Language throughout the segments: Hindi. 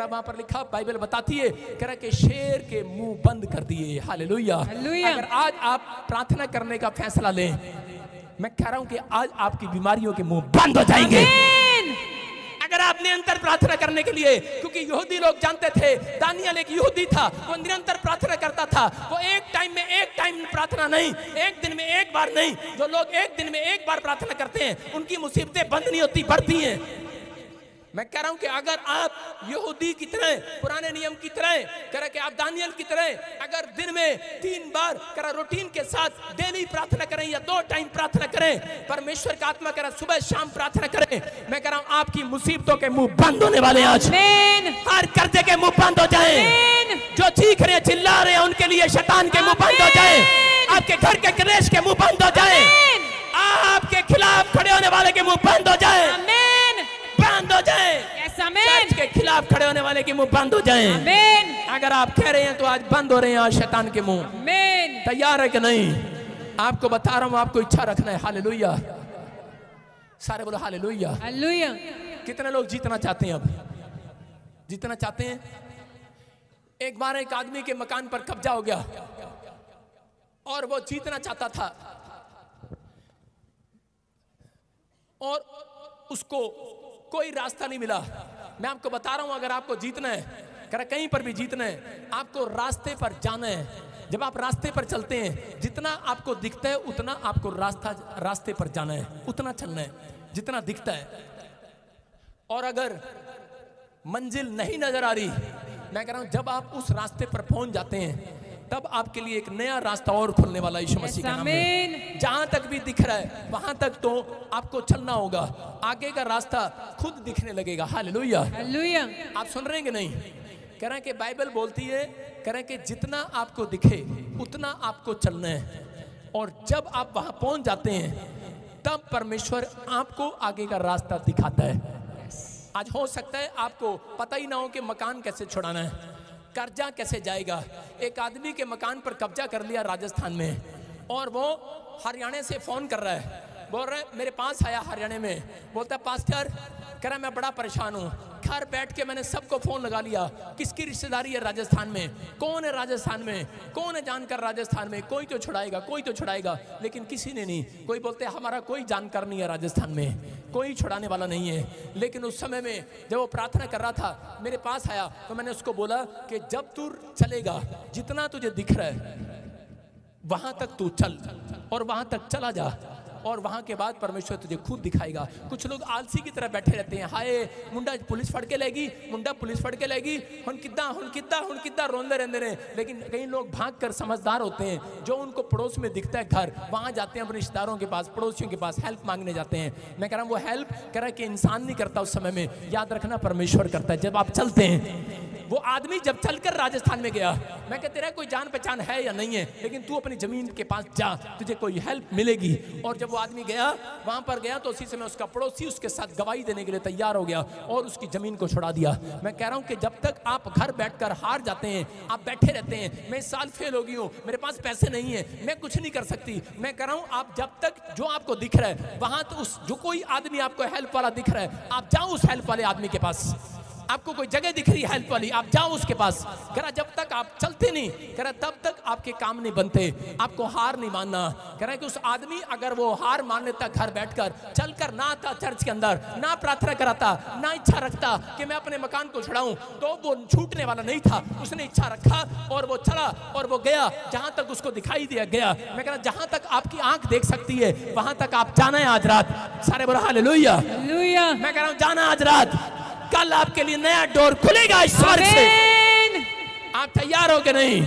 वहां पर लिखा, बाइबल बताती है, कह रहा कि शेर के मुंह बंद कर दिए। हालेलुया। अगर आज आप प्रार्थना करने का फैसला लें, मैं कह रहा हूं कि आज आपकी बीमारियों के मुंह बंद हो जाएंगे। अगर आप निरंतर प्रार्थना करने के लिए, क्योंकि यहूदी लोग जानते थे, दानियल एक यहूदी था, वो निरंतर प्रार्थना करता था। वो एक टाइम प्रार्थना नहीं, एक दिन में एक बार नहीं। जो लोग एक दिन में एक बार प्रार्थना करते हैं, उनकी मुसीबतें बंद नहीं होती, बढ़ती हैं। मैं कह रहा हूं कि अगर आप यहूदी की तरह, पुराने नियम की तरह, कह रहा कि आप दानियल की तरह, अगर दिन में 3 बार कह रहा रूटीन के साथ डेली प्रार्थना करें या 2 टाइम प्रार्थना करें, परमेश्वर का आत्मा कह रहा सुबह शाम प्रार्थना करें, मैं कह रहा हूं आपकी मुसीबतों के मुंह बंद होने वाले हैं आज। हर कर्जे के मुंह बंद हो जाएं। जो चीख रहे चिल्ला रहे हैं उनके लिए शैतान के मुंह बंद हो जाएं। आपके घर के क्लेश के मुंह बंद हो जाएं। आपके खिलाफ खड़े होने वाले के मुंह बंद हो जाएं, बंद हो जाए। चर्च के खिलाफ खड़े होने वाले के मुंह बंद हो जाएं। अगर आप कह रहे हैं तो आज बंद हो रहे हैं आज शैतान के मुंह। तैयार है कि नहीं? आपको बता रहा हूं, आपको इच्छा रखना है। हालेलुया। सारे बोलो हालेलुया। हालेलुया। कितने लोग जीतना चाहते हैं? अब जीतना चाहते हैं? एक बार एक आदमी के मकान पर कब्जा हो गया और वो जीतना चाहता था और उसको कोई रास्ता नहीं मिला। मैं आपको बता रहा हूं, अगर आपको जीतना है, कहीं पर भी जीतना है, आपको रास्ते पर जाना है। जब आप रास्ते पर चलते हैं, जितना आपको दिखता है उतना आपको रास्ते पर जाना है, उतना चलना है जितना दिखता है। और अगर मंजिल नहीं नजर आ रही, मैं कह रहा हूं जब आप उस रास्ते पर पहुंच जाते हैं, तब आपके लिए एक नया रास्ता और खुलने वाला यीशु मसीह के नाम में। जहां तक भी दिख रहा है वहां तक तो आपको चलना होगा, आगे का रास्ता खुद दिखने लगेगा। हालेलुया। हालेलुया। आप सुन रहे हैं कि नहीं? कह रहे हैं कि बाइबल बोलती है, कह रहे हैं कि जितना आपको दिखे उतना आपको चलना है। और जब आप वहां पहुंच जाते हैं, तब परमेश्वर आपको आगे का रास्ता दिखाता है। आज हो सकता है आपको पता ही ना हो कि मकान कैसे छुड़ाना है, कर्जा कैसे जाएगा। एक आदमी के मकान पर कब्जा कर लिया राजस्थान में, और वो हरियाणा से फोन कर रहा है, बोल रहा है मेरे पास आया हरियाणा में, बोलता है पास्टर, कह रहा मैं बड़ा परेशान हूँ, घर बैठ के मैंने सबको फोन लगा लिया, किसकी रिश्तेदारी है राजस्थान में, कौन है राजस्थान में, कौन है जानकार राजस्थान में, कोई तो छुड़ाएगा, कोई तो छुड़ाएगा, लेकिन किसी ने नहीं। कोई बोलते हैं हमारा कोई जानकार नहीं है राजस्थान में, कोई छुड़ाने वाला नहीं है। लेकिन उस समय में जब वो प्रार्थना कर रहा था, मेरे पास आया, तो मैंने उसको बोला कि जब तू चलेगा, जितना तुझे दिख रहा है वहां तक तू चल, और वहां तक चला जा, और वहां के बाद परमेश्वर तुझे खुद दिखाएगा। कुछ लोग आलसी की तरह बैठे रहते हैं, हाय मुंडा पुलिस फड़ के लेगी, मुंडा पुलिस फड़ के लेगी, हुन किद्दा रोंदे रहते हैं। लेकिन कई लोग भाग कर समझदार होते हैं, जो उनको पड़ोस में दिखता है घर, वहां जाते हैं अपने रिश्तेदारों के पास, पड़ोसियों के पास हेल्प मांगने जाते हैं। मैं कह रहा हूं वो हेल्प कह रहा है कि इंसान नहीं करता उस समय में, याद रखना परमेश्वर करता है। जब आप चलते हैं, वो आदमी जब चलकर राजस्थान में गया, मैं कहते रहा कोई जान पहचान है या नहीं है, लेकिन तू अपनी जमीन के पास जा, तुझे कोई हेल्प मिलेगी। और जब वो आदमी गया, वहां पर गया, तो उसी समय उसका पड़ोसी उसके साथ गवाही देने के लिए तैयार हो गया और उसकी जमीन को छुड़ा दिया। मैं कह रहा हूं कि जब तक आप घर बैठकर हार जाते हैं, आप बैठे रहते हैं, मैं इस साल फेल हो गई हूं, मेरे पास पैसे नहीं है, मैं कुछ नहीं कर सकती, मैं कह रहा हूं आप जब तक जो आपको दिख रहा है वहां, तो उस जो कोई आदमी आपको हेल्प वाला दिख रहा है, आप जाओ उस हेल्प वाले आदमी के पास। आपको कोई जगह दिख रही है हेल्प वाली, आप जाओ उसके पास। कह रहा जब तक आप चलते नहीं, कह रहा तब तक आपके काम नहीं बनते, आपको हार नहीं मानना। कह रहा है कि उस आदमी अगर वो हार मान लेता, घर बैठकर चलकर ना आता चर्च के अंदर, ना प्रार्थना कराता, ना इच्छा रखता कि मैं अपने मकान को छुड़ाऊं, तो वो छूटने वाला नहीं था। उसने इच्छा रखा और वो चला और वो गया जहां तक उसको दिखाई दिया गया। मैं कह रहा जहां तक आपकी आंख देख सकती है वहां तक आप जाना है आज रात। सारे बोलो हालेलुया। हालेलुया। मैं कह रहा हूं जाना आज रात, कल आपके लिए नया डोर खुलेगा ईश्वर से। आप तैयार हो कि नहीं?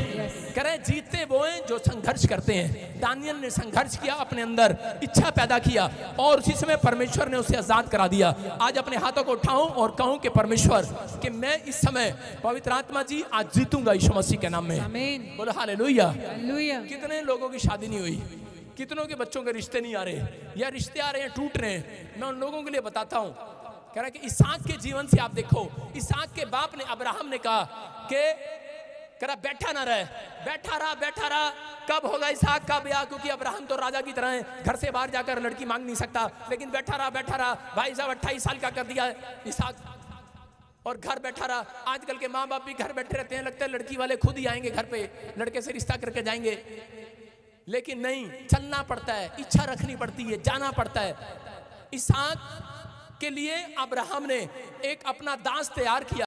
करें जीतते वो हैं जो संघर्ष करते हैं। दानियल ने संघर्ष किया, अपने अंदर इच्छा पैदा किया, और उसी समय परमेश्वर ने उसे आजाद करा दिया। आज अपने हाथों को उठाऊं और कहूं कि परमेश्वर कि मैं इस समय, पवित्र आत्मा जी आज जीतूंगा यीशु मसीह के नाम में। बोलो हालेलुया। हालेलुया। कितने लोगों की शादी नहीं हुई, कितनों के बच्चों के रिश्ते नहीं आ रहे, या रिश्ते आ रहे हैं टूट रहे हैं। मैं उन लोगों के लिए बताता हूं, कह रहा है कि इसहाक के जीवन से आप देखो, इसहाक के बाप ने, अब्राहम ने कहा कि कह रहा बैठा ना रहे, बैठा रहा, कब होगा इसहाक का ब्याह, क्योंकि अब्राहम तो राजा की तरह है, घर से बाहर जाकर लड़की मांग नहीं सकता, लेकिन बैठा रहा। भाई साहब 28 साल का कर दिया इसहाक, और घर बैठा रहा। आजकल के माँ बाप भी घर बैठे रहते हैं, लगता है लड़की वाले खुद ही आएंगे घर पे, लड़के से रिश्ता करके जाएंगे। लेकिन नहीं, चलना पड़ता है, इच्छा रखनी पड़ती है, जाना पड़ता है। इसहाक के लिए अब्राहम ने एक अपना दास तैयार किया।